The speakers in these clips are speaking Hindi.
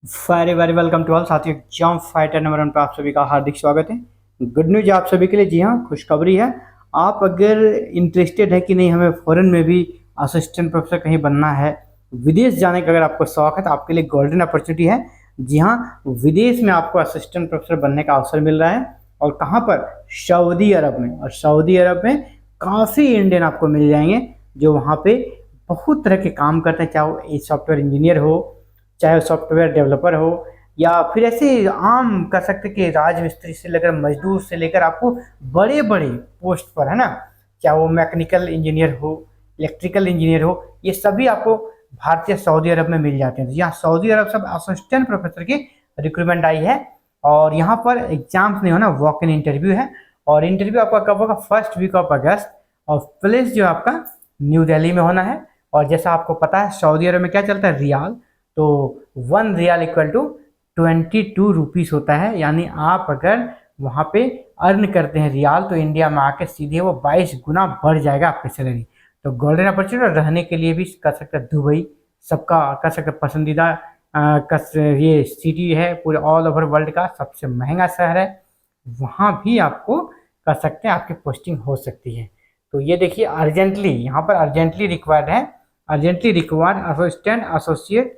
Very very welcome to all साथियों। एग्जाम फाइटर नंबर 1 पे आप सभी का हार्दिक स्वागत है। गुड न्यूज आप सभी के लिए। जी हाँ, खुशखबरी है। आप अगर इंटरेस्टेड है कि नहीं हमें फॉरेन में भी असिस्टेंट प्रोफेसर कहीं बनना है, विदेश जाने का अगर आपको शौक है तो आपके लिए गोल्डन अपॉर्चुनिटी है। जी हाँ, विदेश में आपको असिस्टेंट प्रोफेसर बनने का अवसर मिल रहा है। और कहाँ पर? सऊदी अरब में। और सऊदी अरब में काफ़ी इंडियन आपको मिल जाएंगे जो वहाँ पे बहुत तरह के काम करते हैं, चाहे वो सॉफ्टवेयर इंजीनियर हो, चाहे सॉफ्टवेयर डेवलपर हो, या फिर ऐसे आम कह सकते कि राजमिस्त्री से लेकर मजदूर से लेकर आपको बड़े बड़े पोस्ट पर, है ना, चाहे वो मैकेनिकल इंजीनियर हो, इलेक्ट्रिकल इंजीनियर हो, ये सभी आपको भारतीय सऊदी अरब में मिल जाते हैं। तो यहाँ सऊदी अरब सब असिस्टेंट प्रोफेसर की रिक्रूटमेंट आई है। और यहाँ पर एग्जाम्स नहीं होना, वॉक इन इंटरव्यू है। और इंटरव्यू आपका कब होगा? First week of August. और प्लेस जो आपका न्यू दिल्ली में होना है। और जैसा आपको पता है सऊदी अरब में क्या चलता है? रियाल। तो 1 रियाल इक्वल टू 22 रुपीज़ होता है। यानी आप अगर वहाँ पे अर्न करते हैं रियाल तो इंडिया में आके सीधे वो 22 गुना बढ़ जाएगा आपकी सैलरी। तो गोल्डन अपॉर्चुनिटी रहने के लिए भी कर सकते हैं। दुबई सबका कर सकते पसंदीदा ये सिटी है, पूरे ऑल ओवर वर्ल्ड का सबसे महंगा शहर है। वहाँ भी आपको कर सकते हैं, आपकी पोस्टिंग हो सकती है। तो ये देखिए, अर्जेंटली यहाँ पर अर्जेंटली रिक्वायर्ड है। Urgently required assistant associate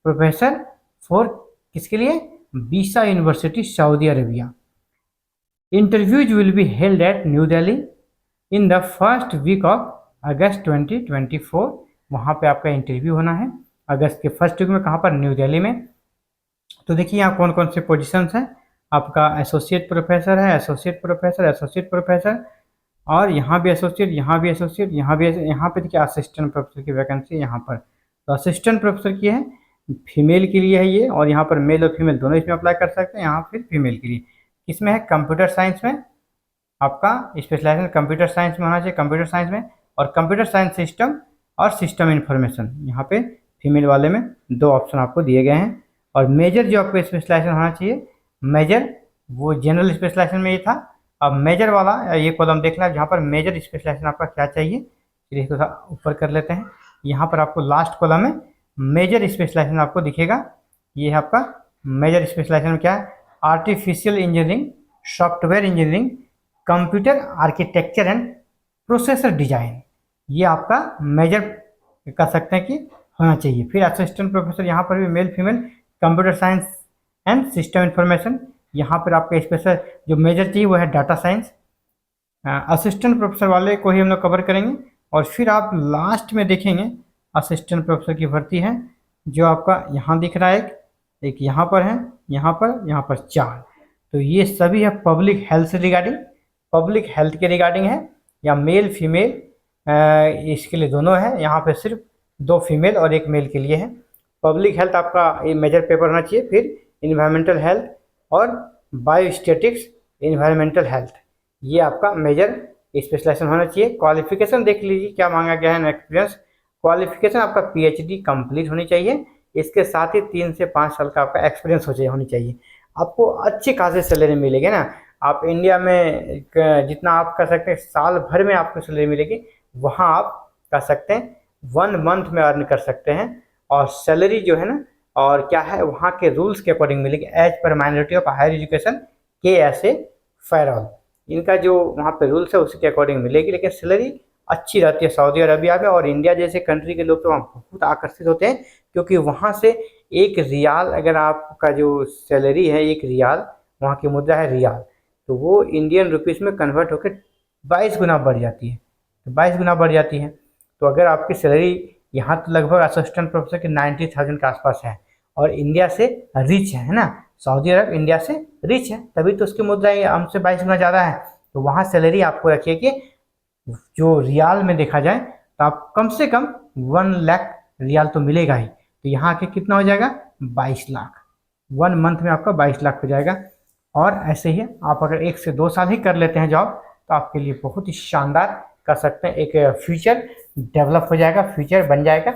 professor for किसके लिए? Bisha university Saudi Arabia. Interviews will be held at New Delhi in the first week of August 2024। वहाँ पे आपका इंटरव्यू होना है अगस्त के फर्स्ट वीक में। कहाँ पर? न्यू दिल्ली में। तो देखिए यहाँ कौन कौन से पोजीशंस हैं। आपका एसोसिएट प्रोफेसर है, एसोसिएट प्रोफेसर, एसोसिएट प्रोफेसर, और यहाँ भी एसोसिएट, यहाँ भी एसोसिएट, यहाँ भी। यहाँ पे देखिए असिस्टेंट प्रोफेसर की वैकेंसी यहाँ पर। तो असिस्टेंट प्रोफेसर की है, फीमेल के लिए है ये। और यहाँ पर मेल और फीमेल दोनों इसमें अप्लाई कर सकते हैं। यहाँ फिर फीमेल के लिए किसमें है? कंप्यूटर साइंस में। आपका स्पेशलाइजेशन कंप्यूटर साइंस में होना चाहिए, कंप्यूटर साइंस में। और कंप्यूटर साइंस सिस्टम और सिस्टम इंफॉर्मेशन, यहाँ पे फीमेल वाले में 2 ऑप्शन आपको दिए गए हैं। और मेजर जो आपको स्पेशलाइजेशन होना चाहिए, मेजर वो जनरल स्पेशलाइजेशन में ये था। अब मेजर वाला ये कॉलम देखना है जहाँ पर मेजर स्पेशलाइजेशन आपका क्या चाहिए। चलिए इसको ऊपर कर लेते हैं। यहाँ पर आपको लास्ट कॉलम में मेजर स्पेशलाइजेशन आपको दिखेगा। ये है आपका मेजर स्पेशलाइजेशन क्या है? Artificial engineering, software engineering, computer architecture and processor design. ये आपका मेजर कर सकते हैं कि होना चाहिए। फिर असिस्टेंट प्रोफेसर यहाँ पर भी male female, computer science and system information. यहाँ पर आपका स्पेशल जो मेजर चाहिए वो है डाटा साइंस। असिस्टेंट प्रोफेसर वाले को ही हम लोग कवर करेंगे। और फिर आप लास्ट में देखेंगे असिस्टेंट प्रोफेसर की भर्ती है जो आपका यहाँ दिख रहा है, एक यहाँ पर है, यहाँ पर 4। तो ये सभी है पब्लिक हेल्थ से रिगार्डिंग, पब्लिक हेल्थ के रिगार्डिंग है। या मेल फीमेल इसके लिए दोनों है। यहाँ पे सिर्फ 2 फीमेल और 1 मेल के लिए है। पब्लिक हेल्थ आपका ये मेजर पेपर होना चाहिए। फिर इन्वायरमेंटल हेल्थ और बायोस्टेटिक्स, इन्वायरमेंटल हेल्थ, ये आपका मेजर स्पेशलाइजेशन होना चाहिए। क्वालिफिकेशन देख लीजिए क्या मांगा गया है। एक्सपीरियंस क्वालिफिकेशन आपका पीएचडी कंप्लीट होनी चाहिए। इसके साथ ही 3 से 5 साल का आपका एक्सपीरियंस होनी चाहिए। आपको अच्छी खासी सैलरी मिलेगी ना। आप इंडिया में जितना आप कर सकते हैं साल भर में आपको सैलरी मिलेगी, वहाँ आप कर सकते हैं 1 मंथ में अर्न कर सकते हैं। और सैलरी जो है ना, और क्या है, वहाँ के रूल्स के अकॉर्डिंग मिलेगी, as per minority of higher education के ऐसे फैरल। इनका जो वहाँ पे रूल्स है उसके अकॉर्डिंग मिलेगी। लेकिन सैलरी अच्छी रहती है सऊदी अरबिया में। और इंडिया जैसे कंट्री के लोग तो वहाँ बहुत आकर्षित होते हैं, क्योंकि वहाँ से 1 रियाल, अगर आपका जो सैलरी है 1 रियाल, वहाँ की मुद्रा है रियाल, तो वो इंडियन रुपीज़ में कन्वर्ट होकर 22 गुना बढ़ जाती है। तो 22 गुना बढ़ जाती है। तो अगर आपकी सैलरी यहाँ तो लगभग असिस्टेंट प्रोफेसर के 90,000 के आसपास है, और इंडिया से रिच है ना, सऊदी अरब इंडिया से रिच है, तभी तो उसकी मुद्रा हमसे 22 गुना ज़्यादा है। तो वहाँ सैलरी आपको रखिए कि जो रियाल में देखा जाए तो आप कम से कम 1 लाख रियाल तो मिलेगा ही। तो यहाँ के कितना हो जाएगा? 22 लाख। 1 मंथ में आपका 22 लाख हो जाएगा। और ऐसे ही आप अगर 1 से 2 साल ही कर लेते हैं जॉब, तो आपके लिए बहुत ही शानदार कर सकते हैं। एक फ्यूचर डेवलप हो जाएगा, फ्यूचर बन जाएगा।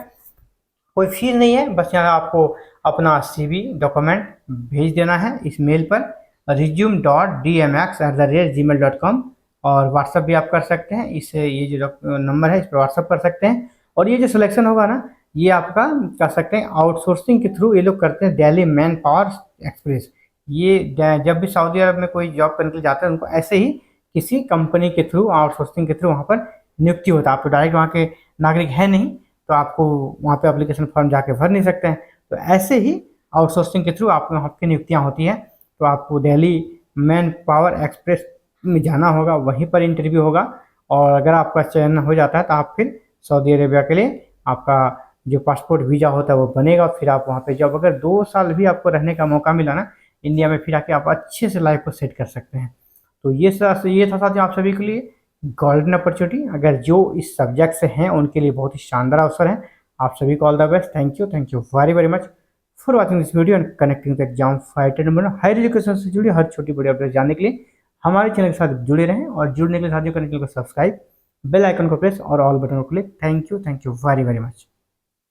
कोई फीस नहीं है, बस यहाँ आपको अपना CV डॉक्यूमेंट भेज देना है इस मेल पर resume.dmx@gmail.com। और व्हाट्सअप भी आप कर सकते हैं, इससे ये जो नंबर है इस पर व्हाट्सअप कर सकते हैं। और ये जो सिलेक्शन होगा ना, ये आपका कह सकते हैं आउटसोर्सिंग के थ्रू ये लोग करते हैं, दिल्ली मैन पावर एक्सप्रेस। ये जब भी सऊदी अरब में कोई जॉब करने के लिए जाते हैं उनको ऐसे ही किसी कंपनी के थ्रू, आउटसोर्सिंग के थ्रू वहाँ पर नियुक्ति होता है। आप तो डायरेक्ट वहाँ के नागरिक है नहीं, तो आपको वहाँ पे एप्लीकेशन फॉर्म जाके भर नहीं सकते हैं। तो ऐसे ही आउटसोर्सिंग के थ्रू आप वहाँ की नियुक्तियाँ होती हैं। तो आपको दिल्ली मैन पावर एक्सप्रेस में जाना होगा, वहीं पर इंटरव्यू होगा, और अगर आपका चयन हो जाता है तो आप फिर सऊदी अरेबिया के लिए आपका जो पासपोर्ट वीज़ा होता है वो बनेगा। फिर आप वहाँ पे जब अगर 2 साल भी आपको रहने का मौका मिला ना इंडिया में, फिर आके आप अच्छे से लाइफ को सेट कर सकते हैं। तो ये था साथियों आप सभी के लिए गोल्डन अपॉर्चुनिटी। अगर जो इस सब्जेक्ट से हैं उनके लिए बहुत ही शानदार अवसर है। आप सभी को all the best. Thank you very very much for watching this video and connecting the exam fighter number. Higher education से जुड़ी हर छोटी बड़ी अपडेट जानने के लिए हमारे चैनल के साथ जुड़े रहें, और जुड़ने के लिए साथियों करने के लिए सब्सक्राइब, बेल आइकन को प्रेस और ऑल बटन को click. Thank you very very much.